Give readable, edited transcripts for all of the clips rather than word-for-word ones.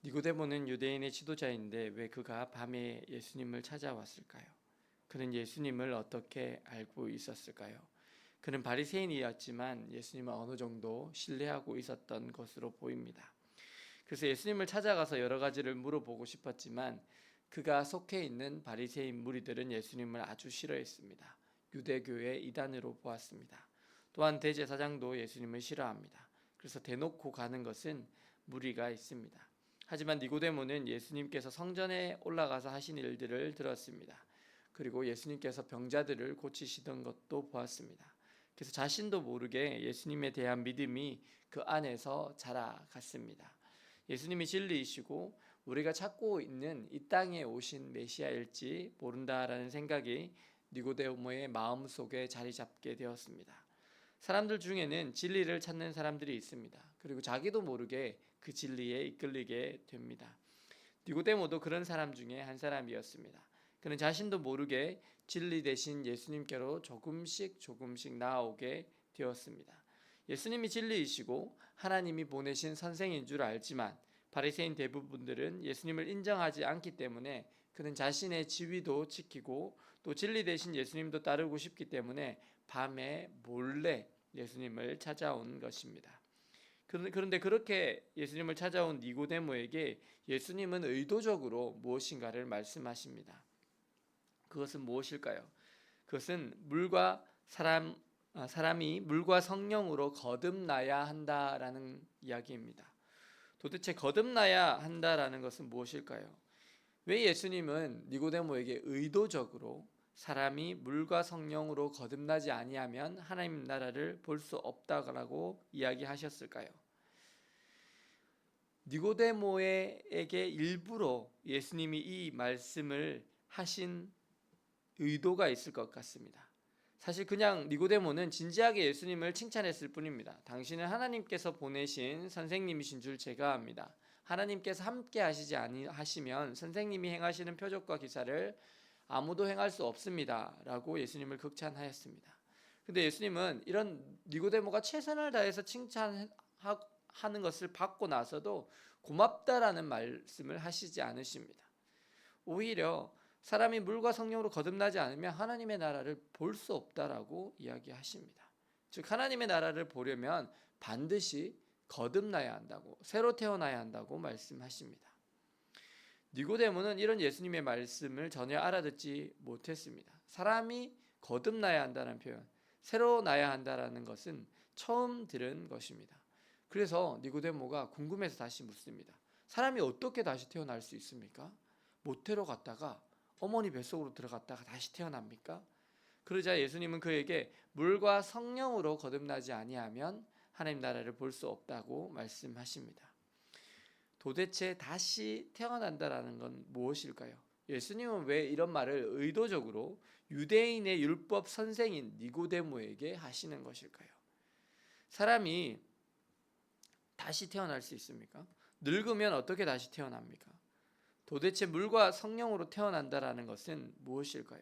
니고데모는 유대인의 지도자인데 왜 그가 밤에 예수님을 찾아왔을까요? 그는 예수님을 어떻게 알고 있었을까요? 그는 바리새인이었지만 예수님을 어느 정도 신뢰하고 있었던 것으로 보입니다. 그래서 예수님을 찾아가서 여러 가지를 물어보고 싶었지만 그가 속해 있는 바리새인 무리들은 예수님을 아주 싫어했습니다. 유대교의 이단으로 보았습니다. 또한 대제사장도 예수님을 싫어합니다. 그래서 대놓고 가는 것은 무리가 있습니다. 하지만 니고데모는 예수님께서 성전에 올라가서 하신 일들을 들었습니다. 그리고 예수님께서 병자들을 고치시던 것도 보았습니다. 그래서 자신도 모르게 예수님에 대한 믿음이 그 안에서 자라갔습니다. 예수님이 진리이시고 우리가 찾고 있는 이 땅에 오신 메시아일지 모른다라는 생각이 니고데모의 마음속에 자리 잡게 되었습니다. 사람들 중에는 진리를 찾는 사람들이 있습니다. 그리고 자기도 모르게 그 진리에 이끌리게 됩니다. 니고데모도 그런 사람 중에 한 사람이었습니다. 그는 자신도 모르게 진리 대신 예수님께로 조금씩 나아오게 되었습니다. 예수님이 진리이시고 하나님이 보내신 선생인 줄 알지만 바리새인 대부분들은 예수님을 인정하지 않기 때문에 그는 자신의 지위도 지키고 또 진리 대신 예수님도 따르고 싶기 때문에 밤에 몰래 예수님을 찾아온 것입니다. 그런데 그렇게 예수님을 찾아온 니고데모에게 예수님은 의도적으로 무엇인가를 말씀하십니다. 그것은 무엇일까요? 그것은 사람이 물과 성령으로 거듭나야 한다라는 이야기입니다. 도대체 거듭나야 한다라는 것은 무엇일까요? 왜 예수님은 니고데모에게 의도적으로 사람이 물과 성령으로 거듭나지 아니하면 하나님 나라를 볼 수 없다고 이야기하셨을까요? 니고데모에게 일부러 예수님이 이 말씀을 하신 의도가 있을 것 같습니다. 사실 그냥 니고데모는 진지하게 예수님을 칭찬했을 뿐입니다. 당신은 하나님께서 보내신 선생님이신 줄 제가 압니다. 하나님께서 함께 하시지 아니하시면 선생님이 행하시는 표적과 기사를 아무도 행할 수 없습니다. 라고 예수님을 극찬하였습니다. 근데 예수님은 이런 니고데모가 최선을 다해서 칭찬하는 것을 받고 나서도 고맙다라는 말씀을 하시지 않으십니다. 오히려 사람이 물과 성령으로 거듭나지 않으면 하나님의 나라를 볼 수 없다라고 이야기하십니다. 즉 하나님의 나라를 보려면 반드시 거듭나야 한다고, 새로 태어나야 한다고 말씀하십니다. 니고데모는 이런 예수님의 말씀을 전혀 알아듣지 못했습니다. 사람이 거듭나야 한다는 표현, 새로 나야 한다는 것은 처음 들은 것입니다. 그래서 니고데모가 궁금해서 다시 묻습니다. 사람이 어떻게 다시 태어날 수 있습니까? 모태로 갔다가 어머니 뱃속으로 들어갔다가 다시 태어납니까? 그러자 예수님은 그에게 물과 성령으로 거듭나지 아니하면 하나님 나라를 볼 수 없다고 말씀하십니다. 도대체 다시 태어난다라는 건 무엇일까요? 예수님은 왜 이런 말을 의도적으로 유대인의 율법 선생인 니고데모에게 하시는 것일까요? 사람이 다시 태어날 수 있습니까? 늙으면 어떻게 다시 태어납니까? 도대체 물과 성령으로 태어난다라는 것은 무엇일까요?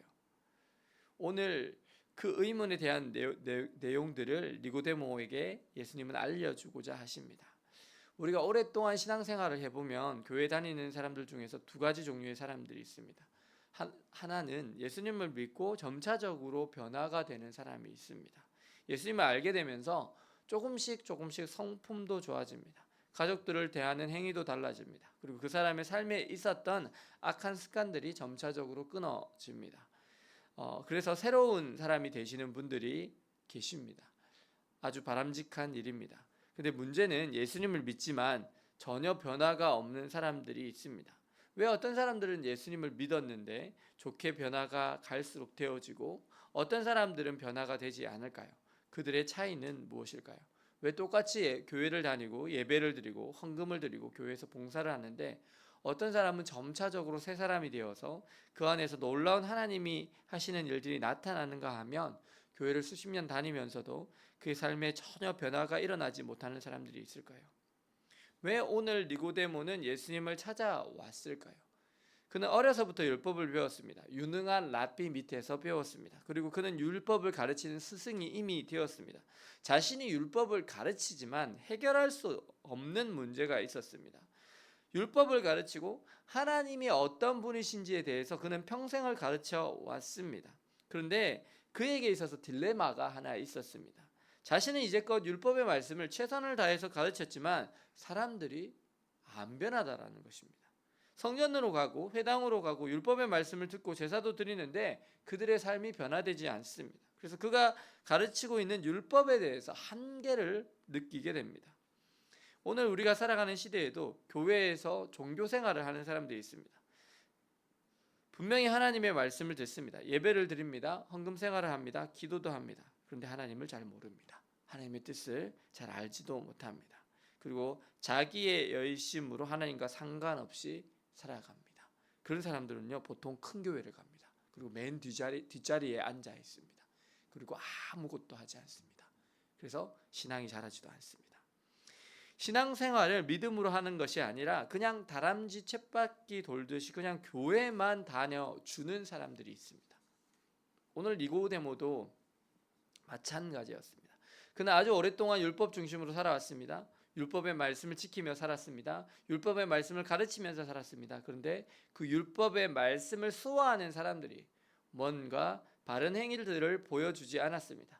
오늘 그 의문에 대한 내용들을 니고데모에게 예수님은 알려주고자 하십니다. 우리가 오랫동안 신앙생활을 해보면 교회 다니는 사람들 중에서 두 가지 종류의 사람들이 있습니다. 하나는 예수님을 믿고 점차적으로 변화가 되는 사람이 있습니다. 예수님을 알게 되면서 조금씩 성품도 좋아집니다. 가족들을 대하는 행위도 달라집니다. 그리고 그 사람의 삶에 있었던 악한 습관들이 점차적으로 끊어집니다. 그래서 새로운 사람이 되시는 분들이 계십니다. 아주 바람직한 일입니다. 근데 문제는 예수님을 믿지만 전혀 변화가 없는 사람들이 있습니다. 왜 어떤 사람들은 예수님을 믿었는데 좋게 변화가 갈수록 되어지고 어떤 사람들은 변화가 되지 않을까요? 그들의 차이는 무엇일까요? 왜 똑같이 교회를 다니고 예배를 드리고 헌금을 드리고 교회에서 봉사를 하는데 어떤 사람은 점차적으로 새 사람이 되어서 그 안에서 놀라운 하나님이 하시는 일들이 나타나는가 하면 교회를 수십 년 다니면서도 그 삶에 전혀 변화가 일어나지 못하는 사람들이 있을까요? 왜 오늘 니고데모는 예수님을 찾아왔을까요? 그는 어려서부터 율법을 배웠습니다. 유능한 랍비 밑에서 배웠습니다. 그리고 그는 율법을 가르치는 스승이 이미 되었습니다. 자신이 율법을 가르치지만 해결할 수 없는 문제가 있었습니다. 율법을 가르치고 하나님이 어떤 분이신지에 대해서 그는 평생을 가르쳐 왔습니다. 그런데 그에게 있어서 딜레마가 하나 있었습니다. 자신은 이제껏 율법의 말씀을 최선을 다해서 가르쳤지만 사람들이 안 변하다라는 것입니다. 성전으로 가고 회당으로 가고 율법의 말씀을 듣고 제사도 드리는데 그들의 삶이 변화되지 않습니다. 그래서 그가 가르치고 있는 율법에 대해서 한계를 느끼게 됩니다. 오늘 우리가 살아가는 시대에도 교회에서 종교 생활을 하는 사람들이 있습니다. 분명히 하나님의 말씀을 듣습니다. 예배를 드립니다. 헌금 생활을 합니다. 기도도 합니다. 그런데 하나님을 잘 모릅니다. 하나님의 뜻을 잘 알지도 못합니다. 그리고 자기의 열심으로 하나님과 상관없이 살아갑니다. 그런 사람들은요, 보통 큰 교회를 갑니다. 그리고 맨 뒷자리에 앉아 있습니다. 그리고 아무것도 하지 않습니다. 그래서 신앙이 자라지도 않습니다. 신앙생활을 믿음으로 하는 것이 아니라 그냥 다람쥐 쳇바퀴 돌듯이 그냥 교회만 다녀주는 사람들이 있습니다. 오늘 니고데모도 마찬가지였습니다. 그는 아주 오랫동안 율법 중심으로 살아왔습니다. 율법의 말씀을 지키며 살았습니다. 율법의 말씀을 가르치면서 살았습니다. 그런데 그 율법의 말씀을 수호하는 사람들이 뭔가 바른 행위들을 보여주지 않았습니다.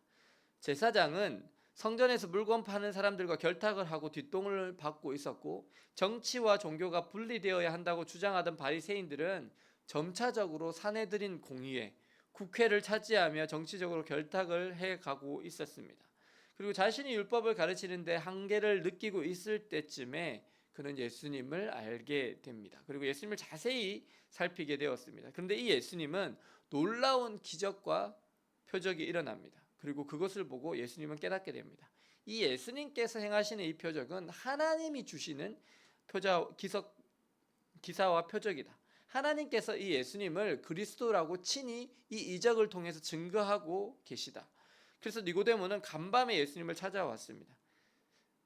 제사장은 성전에서 물건 파는 사람들과 결탁을 하고 뒷돈을 받고 있었고, 정치와 종교가 분리되어야 한다고 주장하던 바리새인들은 점차적으로 사내들인 공의회, 국회를 차지하며 정치적으로 결탁을 해가고 있었습니다. 그리고 자신이 율법을 가르치는데 한계를 느끼고 있을 때쯤에 그는 예수님을 알게 됩니다. 그리고 예수님을 자세히 살피게 되었습니다. 그런데 이 예수님은 놀라운 기적과 표적이 일어납니다. 그리고 그것을 보고 예수님은 깨닫게 됩니다. 이 예수님께서 행하시는 이 표적은 하나님이 주시는 기사와 표적이다. 하나님께서 이 예수님을 그리스도라고 친히 이 이적을 통해서 증거하고 계시다. 그래서 니고데모는 간밤에 예수님을 찾아왔습니다.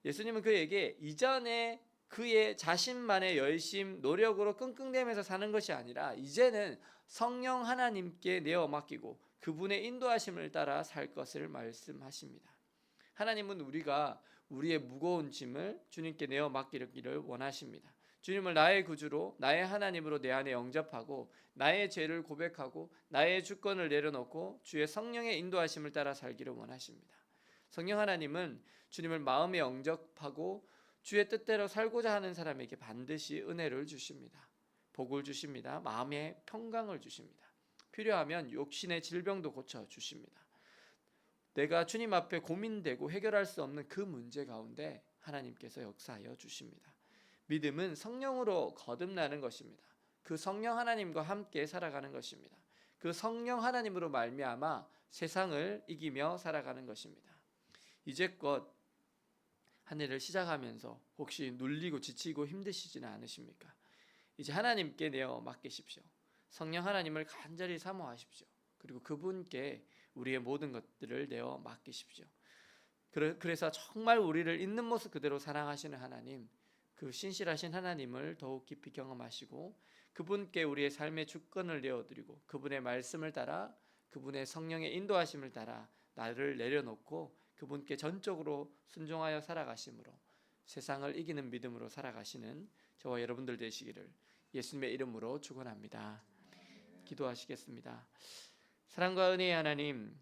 예수님은 그에게 이전에 그의 자신만의 열심, 노력으로 끙끙대면서 사는 것이 아니라 이제는 성령 하나님께 내어 맡기고 그분의 인도하심을 따라 살 것을 말씀하십니다. 하나님은 우리가 우리의 무거운 짐을 주님께 내어 맡기기를 원하십니다. 주님을 나의 구주로, 나의 하나님으로 내 안에 영접하고 나의 죄를 고백하고 나의 주권을 내려놓고 주의 성령의 인도하심을 따라 살기를 원하십니다. 성령 하나님은 주님을 마음에 영접하고 주의 뜻대로 살고자 하는 사람에게 반드시 은혜를 주십니다. 복을 주십니다. 마음의 평강을 주십니다. 필요하면 육신의 질병도 고쳐주십니다. 내가 주님 앞에 고민되고 해결할 수 없는 그 문제 가운데 하나님께서 역사하여 주십니다. 믿음은 성령으로 거듭나는 것입니다. 그 성령 하나님과 함께 살아가는 것입니다. 그 성령 하나님으로 말미암아 세상을 이기며 살아가는 것입니다. 이제껏 한 해를 시작하면서 혹시 눌리고 지치고 힘드시지는 않으십니까? 이제 하나님께 내어 맡기십시오. 성령 하나님을 간절히 사모하십시오. 그리고 그분께 우리의 모든 것들을 내어 맡기십시오. 그래서 정말 우리를 있는 모습 그대로 사랑하시는 하나님, 그 신실하신 하나님을 더욱 깊이 경험하시고 그분께 우리의 삶의 주권을 내어드리고 그분의 말씀을 따라 그분의 성령의 인도하심을 따라 나를 내려놓고 그분께 전적으로 순종하여 살아가심으로 세상을 이기는 믿음으로 살아가시는 저와 여러분들 되시기를 예수님의 이름으로 축원합니다. 기도하시겠습니다. 사랑과 은혜의 하나님,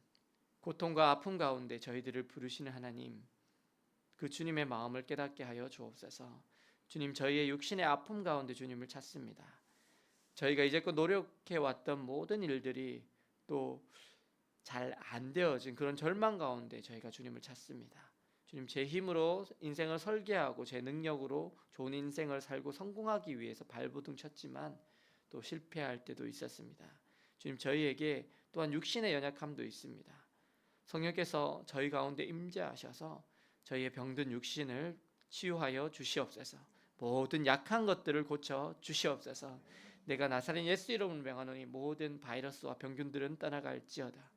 고통과 아픔 가운데 저희들을 부르시는 하나님, 그 주님의 마음을 깨닫게 하여 주옵소서. 주님, 저희의 육신의 아픔 가운데 주님을 찾습니다. 저희가 이제껏 노력해왔던 모든 일들이 또 잘 안 되어진 그런 절망 가운데 저희가 주님을 찾습니다. 주님, 제 힘으로 인생을 설계하고 제 능력으로 좋은 인생을 살고 성공하기 위해서 발버둥 쳤지만 또 실패할 때도 있었습니다. 주님, 저희에게 또한 육신의 연약함도 있습니다. 성령께서 저희 가운데 임재하셔서 저희의 병든 육신을 치유하여 주시옵소서. 모든 약한 것들을 고쳐 주시옵소서. 내가 나사렛 예수 이름으로 명하노니 모든 바이러스와 병균들은 떠나갈지어다.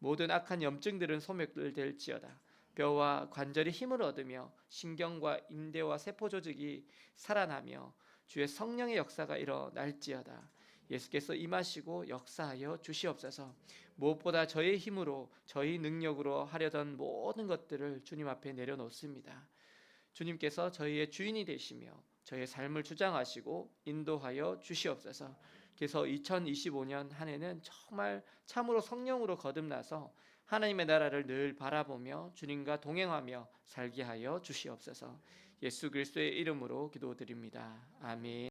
모든 악한 염증들은 소멸될지어다. 뼈와 관절이 힘을 얻으며 신경과 인대와 세포 조직이 살아나며 주의 성령의 역사가 일어날지어다. 예수께서 임하시고 역사하여 주시옵소서. 무엇보다 저의 힘으로 저희 능력으로 하려던 모든 것들을 주님 앞에 내려놓습니다. 주님께서 저희의 주인이 되시며 저의 삶을 주장하시고 인도하여 주시옵소서. 그래서 2025년 한 해는 정말 참으로 성령으로 거듭나서 하나님의 나라를 늘 바라보며 주님과 동행하며 살게 하여 주시옵소서. 예수 그리스도의 이름으로 기도드립니다. 아멘.